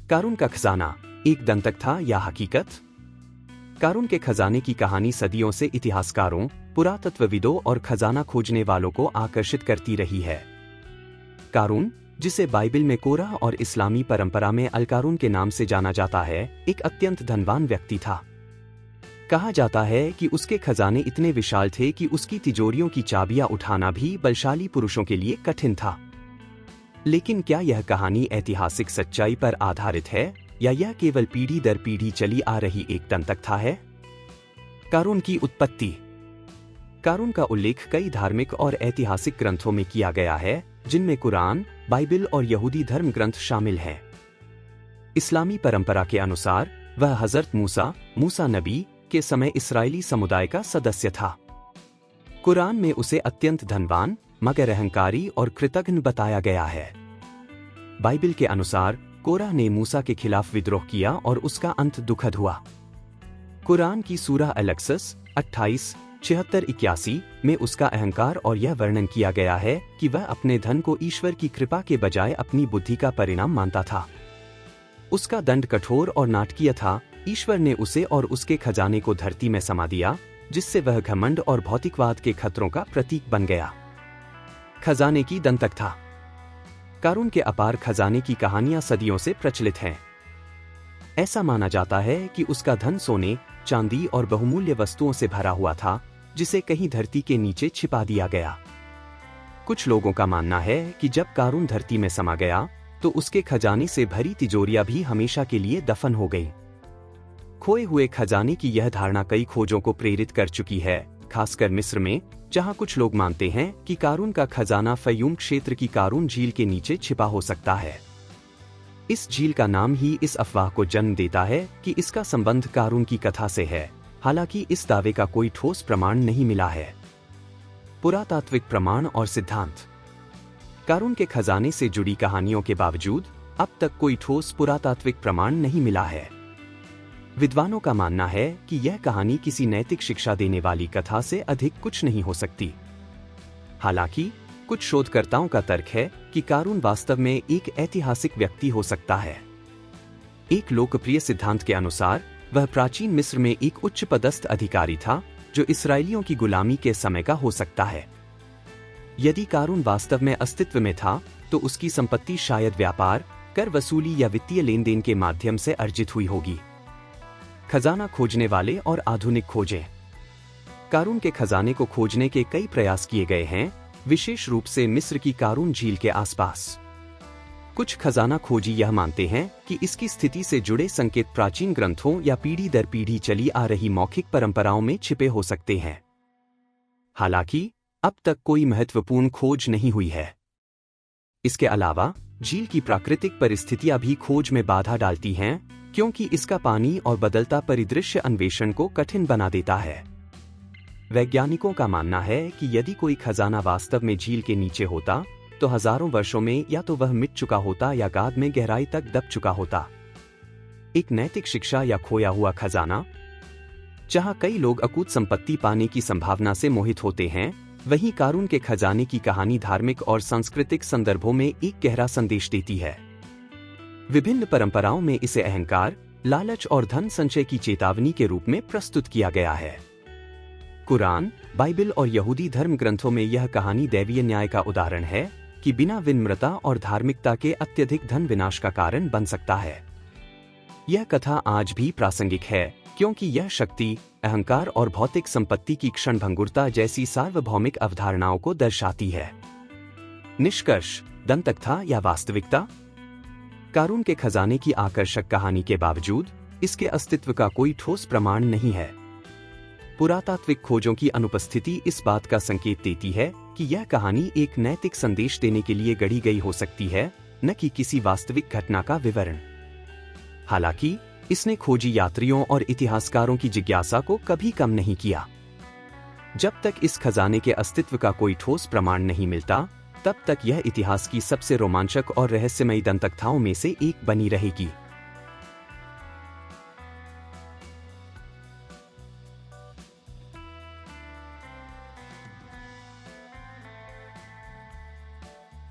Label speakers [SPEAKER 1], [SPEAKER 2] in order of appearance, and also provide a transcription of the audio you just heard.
[SPEAKER 1] कारून का खजाना एक दंतक था या हकीकत? कारून के खजाने की कहानी सदियों से इतिहासकारों, पुरातत्वविदों और खजाना खोजने वालों को आकर्षित करती रही है। कारून, जिसे बाइबिल में कोरह और इस्लामी परंपरा में अल-कारून के नाम से जाना जाता है, एक अत्यंत धनवान व्यक्ति था। कहा जाता है कि उसके खजाने इतने विशाल थे कि उसकी तिजोरियों की चाबियां उठाना भी बलशाली पुरुषों के लिए कठिन था। लेकिन क्या यह कहानी ऐतिहासिक सच्चाई पर आधारित है या यह केवल पीढ़ी दर पीढ़ी चली आ रही एक दंतकथा है? कारून की उत्पत्ति। कारून का उल्लेख कई धार्मिक और ऐतिहासिक ग्रंथों में किया गया है, जिनमें कुरान, बाइबिल और यहूदी धर्म ग्रंथ शामिल हैं। इस्लामी परंपरा के अनुसार वह हजरत मूसा नबी के समय इस्राएली समुदाय का सदस्य था। कुरान में उसे अत्यंत धनवान, मगर अहंकारी और कृतघ्न बताया गया है। बाइबिल के अनुसार कोरह ने मूसा के खिलाफ विद्रोह किया और उसका अंत दुखद हुआ। कुरान की सूरह अल-क़सस 28:76-81 में उसका अहंकार और यह वर्णन किया गया है कि वह अपने धन को ईश्वर की कृपा के बजाय अपनी बुद्धि का परिणाम मानता था। उसका दंड कठोर और नाटकीय था। ईश्वर ने उसे और उसके खजाने को धरती में समा दिया, जिससे वह घमंड और भौतिकवाद के खतरों का प्रतीक बन गया। खजाने की दंतकथा। कारून के अपार खजाने की कहानियां सदियों से प्रचलित हैं। ऐसा माना जाता है कि उसका धन सोने, चांदी और बहुमूल्य वस्तुओं से भरा हुआ था, जिसे कहीं धरती के नीचे छिपा दिया गया। कुछ लोगों का मानना है कि जब कारून धरती में समा गया, तो उसके खजाने से भरी तिजोरियां भी हमेशा के लिए दफन हो गई। खोए हुए खजाने की यह धारणा कई खोजों को प्रेरित कर चुकी है, खासकर मिस्र में, जहां कुछ लोग मानते हैं कि कारून का खजाना फयूम क्षेत्र की कारून झील के नीचे छिपा हो सकता है। इस झील का नाम ही इस अफवाह को जन्म देता है कि इसका संबंध कारून की कथा से है। हालांकि इस दावे का कोई ठोस प्रमाण नहीं मिला है। पुरातात्विक प्रमाण और सिद्धांत। कारून के खजाने से जुड़ी कहानियों के बावजूद अब तक कोई ठोस पुरातात्विक प्रमाण नहीं मिला है। विद्वानों का मानना है कि यह कहानी किसी नैतिक शिक्षा देने वाली कथा से अधिक कुछ नहीं हो सकती। हालांकि कुछ शोधकर्ताओं का तर्क है कि कारून वास्तव में एक ऐतिहासिक व्यक्ति हो सकता है। एक लोकप्रिय सिद्धांत के अनुसार वह प्राचीन मिस्र में एक उच्च पदस्थ अधिकारी था, जो इस्राएलियों की गुलामी के समय का हो सकता है। यदि कारून वास्तव में अस्तित्व में था, तो उसकी संपत्ति शायद व्यापार, कर वसूली या वित्तीय लेन देन के माध्यम से अर्जित हुई होगी। खजाना खोजने वाले और आधुनिक खोजें। कारून के खजाने को खोजने के कई प्रयास किए गए हैं, विशेष रूप से मिस्र की कारून झील के आसपास। कुछ खजाना खोजी यह मानते हैं कि इसकी स्थिति से जुड़े संकेत प्राचीन ग्रंथों या पीढ़ी दर पीढ़ी चली आ रही मौखिक परंपराओं में छिपे हो सकते हैं। हालांकि अब तक कोई महत्वपूर्ण खोज नहीं हुई है। इसके अलावा झील की प्राकृतिक परिस्थितियां भी खोज में बाधा डालती हैं, क्योंकि इसका पानी और बदलता परिदृश्य अन्वेषण को कठिन बना देता है। वैज्ञानिकों का मानना है कि यदि कोई खजाना वास्तव में झील के नीचे होता, तो हजारों वर्षों में या तो वह मिट चुका होता या गाद में गहराई तक दब चुका होता। एक नैतिक शिक्षा या खोया हुआ खजाना। जहां कई लोग अकूत संपत्ति पाने की संभावना से मोहित होते हैं, वहीं कारून के खजाने की कहानी धार्मिक और सांस्कृतिक संदर्भों में एक गहरा संदेश देती है। विभिन्न परंपराओं में इसे अहंकार, लालच और धन संचय की चेतावनी के रूप में प्रस्तुत किया गया है। कुरान, बाइबिल और यहूदी धर्म ग्रंथों में यह कहानी दैवीय न्याय का उदाहरण है कि बिना विनम्रता और धार्मिकता के अत्यधिक धन विनाश का कारण बन सकता है। यह कथा आज भी प्रासंगिक है, क्योंकि यह शक्ति, अहंकार और भौतिक संपत्ति की क्षणभंगुरता जैसी सार्वभौमिक अवधारणाओं को दर्शाती है। निष्कर्ष: दंतकथा या वास्तविकता? कारून के खजाने की आकर्षक कहानी के बावजूद इसके अस्तित्व का कोई ठोस प्रमाण नहीं है। पुरातात्विक खोजों की अनुपस्थिति इस बात का संकेत देती है कि यह कहानी एक नैतिक संदेश देने के लिए गढ़ी गई हो सकती है, न कि किसी वास्तविक घटना का विवरण। हालांकि इसने खोजी यात्रियों और इतिहासकारों की जिज्ञासा को कभी कम नहीं किया। जब तक इस खजाने के अस्तित्व का कोई ठोस प्रमाण नहीं मिलता, तब तक यह इतिहास की सबसे रोमांचक और रहस्यमयी दंतकथाओं में से एक बनी रहेगी।